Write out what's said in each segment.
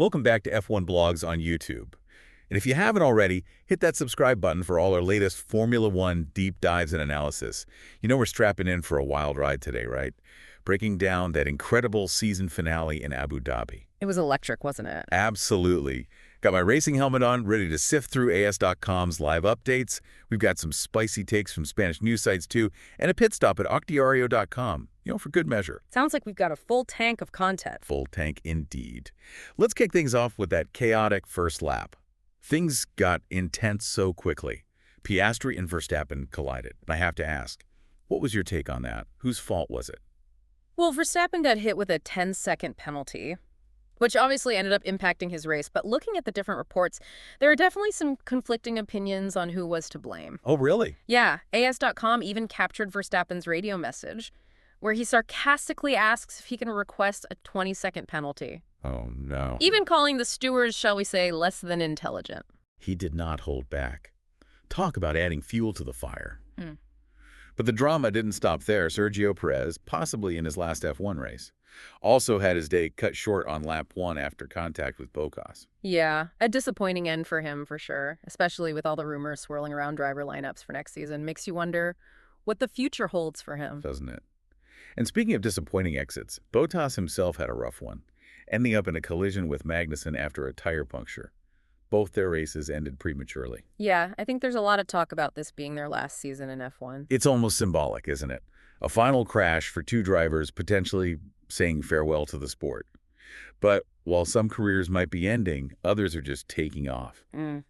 Welcome back to F1 Blogs on YouTube. And if you haven't already, hit that subscribe button for all our latest Formula One deep dives and analysis. You know we're strapping in for a wild ride today, right? Breaking down that incredible season finale in Abu Dhabi. It was electric, wasn't it? Absolutely. Got my racing helmet on, ready to sift through AS.com's live updates. We've got some spicy takes from Spanish news sites too, and a pit stop at octiario.com, for good measure. Sounds like we've got a full tank of content. Full tank indeed. Let's kick things off with that chaotic first lap. Things got intense so quickly. Piastri and Verstappen collided. And I have to ask, what was your take on that? Whose fault was it? Well, Verstappen got hit with a 10-second penalty, which obviously ended up impacting his race. But looking at the different reports, there are definitely some conflicting opinions on who was to blame. Oh, really? Yeah, AS.com even captured Verstappen's radio message, where he sarcastically asks if he can request a 20-second penalty. Oh, no. Even calling the stewards, shall we say, less than intelligent. He did not hold back. Talk about adding fuel to the fire. But the drama didn't stop there. Sergio Perez, possibly in his last F1 race, also had his day cut short on lap 1 after contact with Bottas. Yeah, a disappointing end for him for sure, especially with all the rumors swirling around driver lineups for next season. Makes you wonder what the future holds for him. Doesn't it? And speaking of disappointing exits, Bottas himself had a rough one, ending up in a collision with Magnussen after a tire puncture. Both their races ended prematurely. Yeah, I think there's a lot of talk about this being their last season in F1. It's almost symbolic, isn't it? A final crash for two drivers potentially saying farewell to the sport. But while some careers might be ending, others are just taking off.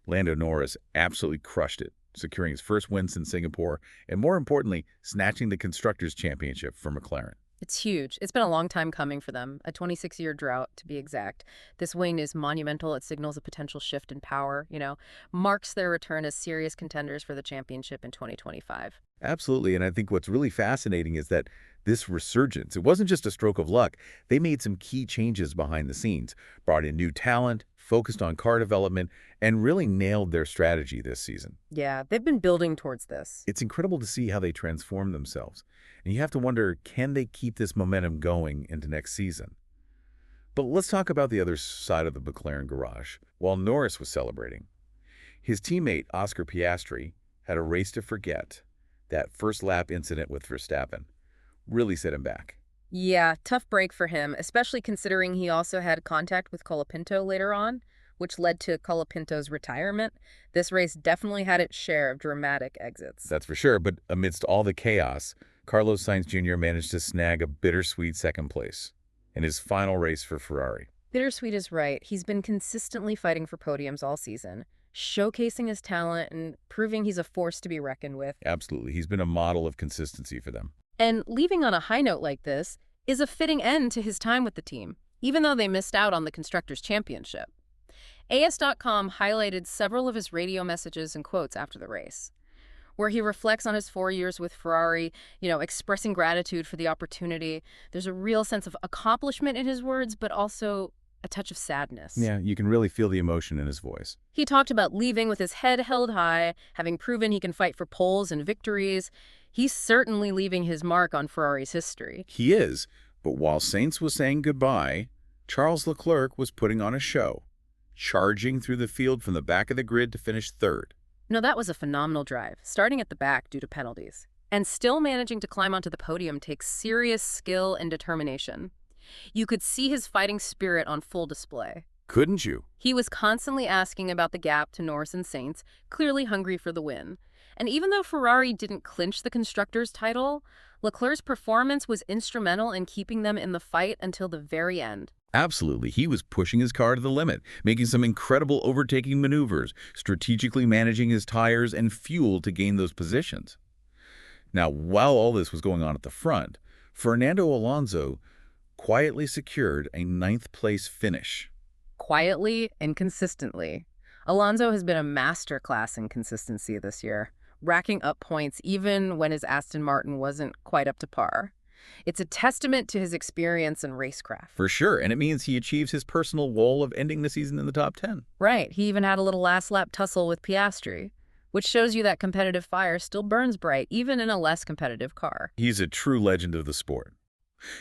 Lando Norris absolutely crushed it, securing his first win since Singapore, and more importantly, snatching the Constructors' Championship for McLaren. It's huge. It's been a long time coming for them, a 26-year drought to be exact. This win is monumental. It signals a potential shift in power, marks their return as serious contenders for the championship in 2025. Absolutely, and I think what's really fascinating is that this resurgence, it wasn't just a stroke of luck. They made some key changes behind the scenes, brought in new talent, focused on car development, and really nailed their strategy this season. Yeah, they've been building towards this. It's incredible to see how they transform themselves. And you have to wonder, can they keep this momentum going into next season? But let's talk about the other side of the McLaren garage. While Norris was celebrating, his teammate Oscar Piastri had a race to forget. That first lap incident with Verstappen really set him back. Yeah, tough break for him, especially considering he also had contact with Colapinto later on, which led to Colapinto's retirement. This race definitely had its share of dramatic exits. That's for sure, but amidst all the chaos, Carlos Sainz Jr. managed to snag a bittersweet second place in his final race for Ferrari. Bittersweet is right. He's been consistently fighting for podiums all season, showcasing his talent and proving he's a force to be reckoned with. Absolutely. He's been a model of consistency for them. And leaving on a high note like this is a fitting end to his time with the team, even though they missed out on the Constructors' Championship. AS.com highlighted several of his radio messages and quotes after the race, where he reflects on his 4 years with Ferrari, expressing gratitude for the opportunity. There's a real sense of accomplishment in his words, but also a touch of sadness. Yeah, you can really feel the emotion in his voice. He talked about leaving with his head held high, having proven he can fight for poles and victories. He's certainly leaving his mark on Ferrari's history. He is, but while Sainz was saying goodbye, Charles Leclerc was putting on a show, charging through the field from the back of the grid to finish third. No, that was a phenomenal drive, starting at the back due to penalties. And still managing to climb onto the podium takes serious skill and determination. You could see his fighting spirit on full display. Couldn't you? He was constantly asking about the gap to Norris and Sainz, clearly hungry for the win. And even though Ferrari didn't clinch the Constructors' title, Leclerc's performance was instrumental in keeping them in the fight until the very end. Absolutely. He was pushing his car to the limit, making some incredible overtaking maneuvers, strategically managing his tires and fuel to gain those positions. Now, while all this was going on at the front, Fernando Alonso quietly secured a 9th-place finish. Quietly and consistently. Alonso has been a masterclass in consistency this year, racking up points even when his AstonMartin wasn't quite up to par. It's a testament to his experience and racecraft. For sure, and it means he achieves his personal goal of ending the season in the top 10. Right, he even had a little last-lap tussle with Piastri, which shows you that competitive fire still burns bright, even in a less competitive car. He's a true legend of the sport.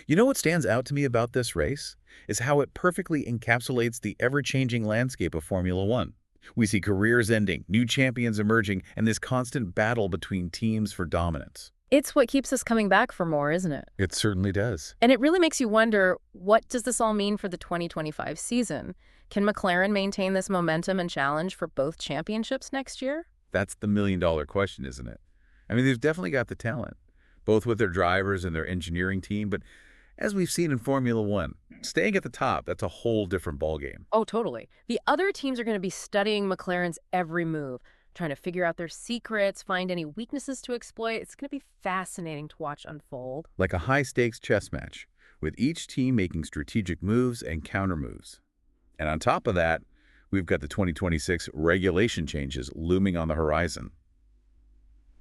You know what stands out to me about this race? Is how it perfectly encapsulates the ever-changing landscape of Formula One. We see careers ending, new champions emerging, and this constant battle between teams for dominance. It's what keeps us coming back for more, isn't it? It certainly does. And it really makes you wonder, what does this all mean for the 2025 season? Can McLaren maintain this momentum and challenge for both championships next year? That's the million-dollar question, isn't it? I mean, they've definitely got the talent, both with their drivers and their engineering team, but as we've seen in Formula One, staying at the top, that's a whole different ballgame. Oh, totally. The other teams are going to be studying McLaren's every move, trying to figure out their secrets, find any weaknesses to exploit. It's going to be fascinating to watch unfold. Like a high-stakes chess match, with each team making strategic moves and counter moves. And on top of that, we've got the 2026 regulation changes looming on the horizon,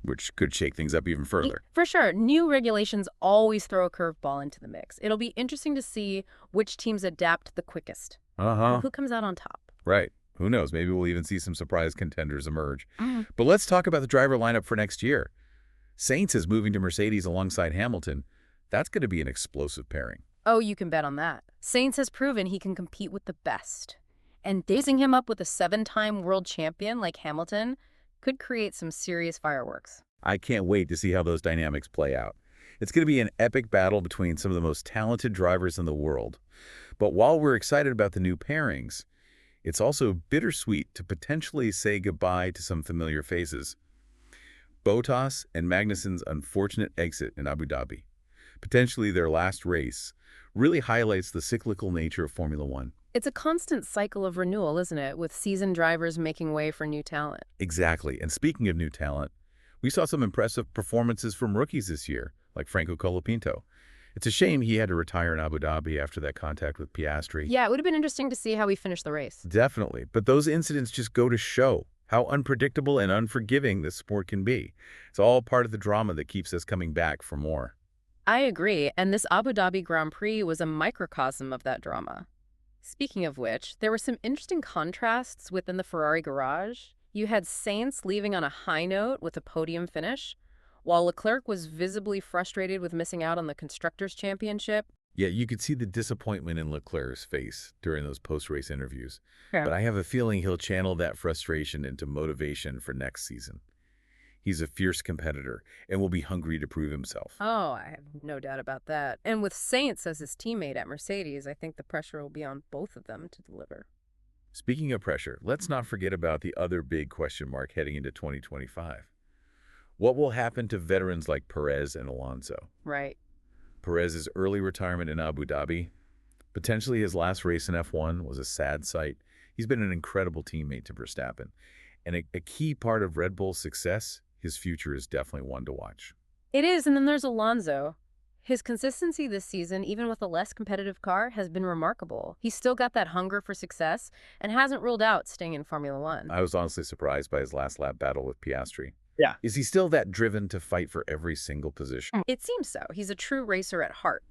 which could shake things up even further. For sure. New regulations always throw a curveball into the mix. It'll be interesting to see which teams adapt the quickest. Who comes out on top. Right. Who knows? Maybe we'll even see some surprise contenders emerge. But let's talk about the driver lineup for next year. Sainz is moving to Mercedes alongside Hamilton. That's going to be an explosive pairing. Oh, you can bet on that. Sainz has proven he can compete with the best. And dazing him up with a 7-time world champion like Hamilton could create some serious fireworks. I can't wait to see how those dynamics play out. It's going to be an epic battle between some of the most talented drivers in the world. But while we're excited about the new pairings, it's also bittersweet to potentially say goodbye to some familiar faces. Bottas and Magnussen's unfortunate exit in Abu Dhabi, potentially their last race, really highlights the cyclical nature of Formula One. It's a constant cycle of renewal, isn't it, with seasoned drivers making way for new talent. Exactly. And speaking of new talent, we saw some impressive performances from rookies this year, like Franco Colapinto. It's a shame he had to retire in Abu Dhabi after that contact with Piastri. Yeah, it would have been interesting to see how he finished the race. Definitely. But those incidents just go to show how unpredictable and unforgiving this sport can be. It's all part of the drama that keeps us coming back for more. I agree, and this Abu Dhabi Grand Prix was a microcosm of that drama. Speaking of which, there were some interesting contrasts within the Ferrari garage. You had Sainz leaving on a high note with a podium finish, while Leclerc was visibly frustrated with missing out on the Constructors' Championship. Yeah, you could see the disappointment in Leclerc's face during those post-race interviews. Yeah. But I have a feeling he'll channel that frustration into motivation for next season. He's a fierce competitor and will be hungry to prove himself. Oh, I have no doubt about that. And with Sainz as his teammate at Mercedes, I think the pressure will be on both of them to deliver. Speaking of pressure, let's not forget about the other big question mark heading into 2025. What will happen to veterans like Perez and Alonso? Right. Perez's early retirement in Abu Dhabi, potentially his last race in F1, was a sad sight. He's been an incredible teammate to Verstappen. And a key part of Red Bull's success, his future is definitely one to watch. It is, and then there's Alonso. His consistency this season, even with a less competitive car, has been remarkable. He's still got that hunger for success and hasn't ruled out staying in Formula One. I was honestly surprised by his last lap battle with Piastri. Yeah. Is he still that driven to fight for every single position? It seems so. He's a true racer at heart.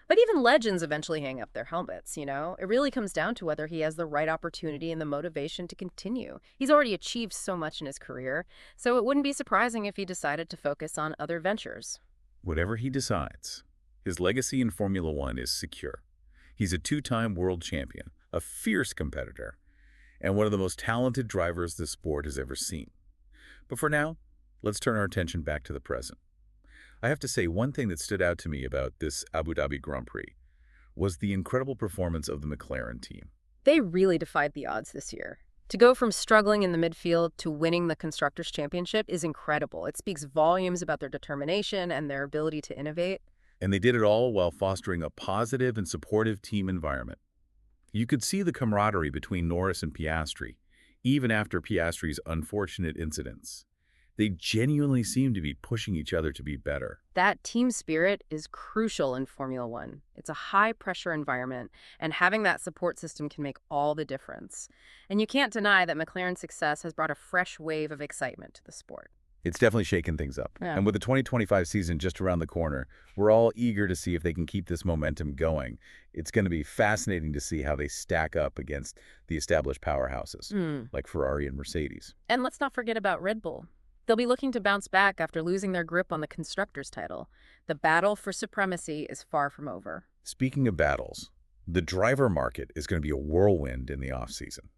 But even legends eventually hang up their helmets, you know? It really comes down to whether he has the right opportunity and the motivation to continue. He's already achieved so much in his career, so it wouldn't be surprising if he decided to focus on other ventures. Whatever he decides, his legacy in Formula One is secure. He's a 2-time world champion, a fierce competitor, and one of the most talented drivers the sport has ever seen. But for now, let's turn our attention back to the present. I have to say, one thing that stood out to me about this Abu Dhabi Grand Prix was the incredible performance of the McLaren team. They really defied the odds this year. To go from struggling in the midfield to winning the Constructors' Championship is incredible. It speaks volumes about their determination and their ability to innovate. And they did it all while fostering a positive and supportive team environment. You could see the camaraderie between Norris and Piastri, even after Piastri's unfortunate incidents. They genuinely seem to be pushing each other to be better. That team spirit is crucial in Formula One. It's a high-pressure environment, and having that support system can make all the difference. And you can't deny that McLaren's success has brought a fresh wave of excitement to the sport. It's definitely shaken things up. Yeah. And with the 2025 season just around the corner, we're all eager to see if they can keep this momentum going. It's going to be fascinating to see how they stack up against the established powerhouses, like Ferrari and Mercedes. And let's not forget about Red Bull. They'll be looking to bounce back after losing their grip on the constructors' title. The battle for supremacy is far from over. Speaking of battles, the driver market is going to be a whirlwind in the offseason.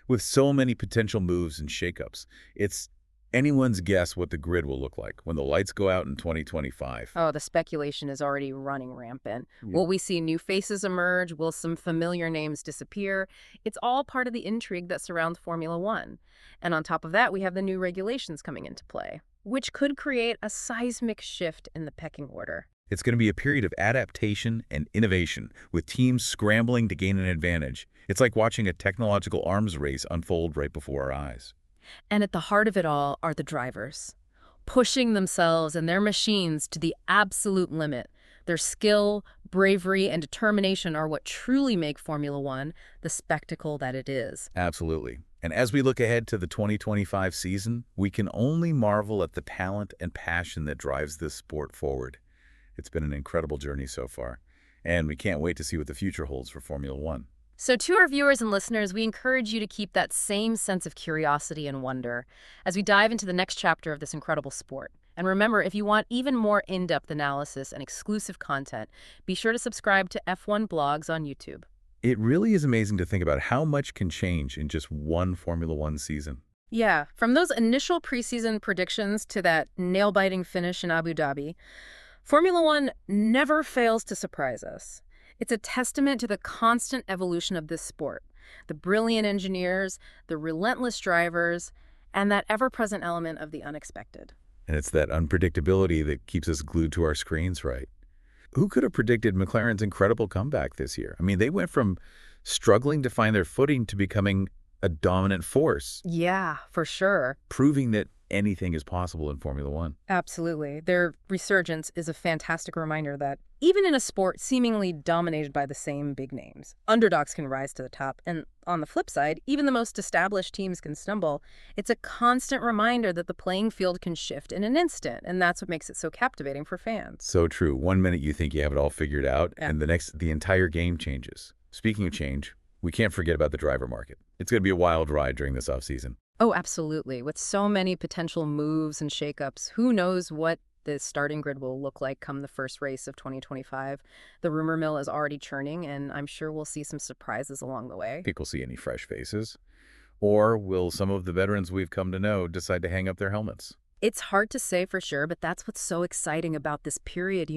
With so many potential moves and shakeups, it's anyone's guess what the grid will look like when the lights go out in 2025. Oh, the speculation is already running rampant. Yeah. Will we see new faces emerge? Will some familiar names disappear? It's all part of the intrigue that surrounds Formula One. And on top of that, we have the new regulations coming into play, which could create a seismic shift in the pecking order. It's going to be a period of adaptation and innovation, with teams scrambling to gain an advantage. It's like watching a technological arms race unfold right before our eyes. And at the heart of it all are the drivers, pushing themselves and their machines to the absolute limit. Their skill, bravery, and determination are what truly make Formula One the spectacle that it is. Absolutely. And as we look ahead to the 2025 season, we can only marvel at the talent and passion that drives this sport forward. It's been an incredible journey so far, and we can't wait to see what the future holds for Formula One. So to our viewers and listeners, we encourage you to keep that same sense of curiosity and wonder as we dive into the next chapter of this incredible sport. And remember, if you want even more in-depth analysis and exclusive content, be sure to subscribe to F1 Blogs on YouTube. It really is amazing to think about how much can change in just one Formula One season. Yeah, from those initial preseason predictions to that nail-biting finish in Abu Dhabi, Formula One never fails to surprise us. It's a testament to the constant evolution of this sport, the brilliant engineers, the relentless drivers, and that ever-present element of the unexpected. And it's that unpredictability that keeps us glued to our screens, right? Who could have predicted McLaren's incredible comeback this year? I mean, they went from struggling to find their footing to becoming a dominant force, Yeah, for sure. proving that anything is possible in Formula One. Absolutely. Their resurgence is a fantastic reminder that even in a sport seemingly dominated by the same big names, underdogs can rise to the top. And on the flip side, even the most established teams can stumble. It's a constant reminder that the playing field can shift in an instant, and that's what makes it so captivating for fans. So true. One minute you think you have it all figured out, Yeah. and the next, the entire game changes. Speaking of change, we can't forget about the driver market. It's going to be a wild ride during this offseason. Oh, absolutely. With so many potential moves and shakeups, who knows what the starting grid will look like come the first race of 2025. The rumor mill is already churning, and I'm sure we'll see some surprises along the way. Think we'll see any fresh faces? Or will some of the veterans we've come to know decide to hang up their helmets? It's hard to say for sure, but that's what's so exciting about this period,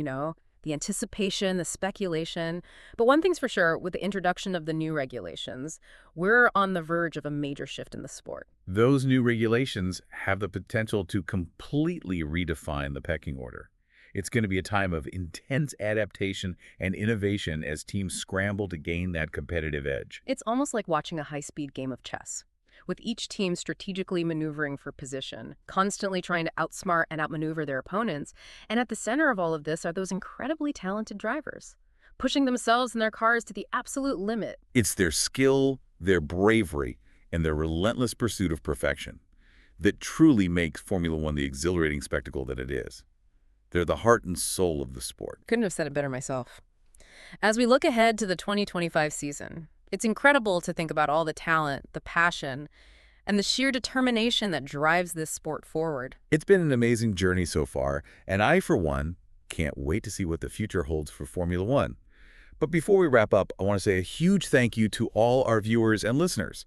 the anticipation, the speculation. But one thing's for sure, with the introduction of the new regulations, we're on the verge of a major shift in the sport. Those new regulations have the potential to completely redefine the pecking order. It's going to be a time of intense adaptation and innovation as teams scramble to gain that competitive edge. It's almost like watching a high-speed game of chess, with each team strategically maneuvering for position, constantly trying to outsmart and outmaneuver their opponents. And at the center of all of this are those incredibly talented drivers, pushing themselves and their cars to the absolute limit. It's their skill, their bravery, and their relentless pursuit of perfection that truly makes Formula One the exhilarating spectacle that it is. They're the heart and soul of the sport. Couldn't have said it better myself. As we look ahead to the 2025 season, it's incredible to think about all the talent, the passion, and the sheer determination that drives this sport forward. It's been an amazing journey so far, and I, for one, can't wait to see what the future holds for Formula One. But before we wrap up, I want to say a huge thank you to all our viewers and listeners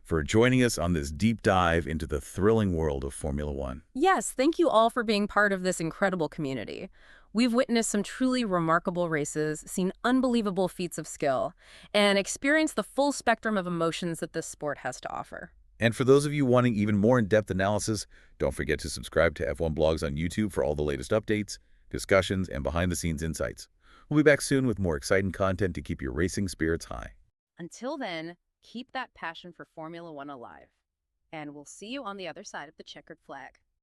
for joining us on this deep dive into the thrilling world of Formula One. Yes, thank you all for being part of this incredible community. We've witnessed some truly remarkable races, seen unbelievable feats of skill, and experienced the full spectrum of emotions that this sport has to offer. And for those of you wanting even more in-depth analysis, don't forget to subscribe to F1 Blogs on YouTube for all the latest updates, discussions, and behind-the-scenes insights. We'll be back soon with more exciting content to keep your racing spirits high. Until then, keep that passion for Formula One alive. And we'll see you on the other side of the checkered flag.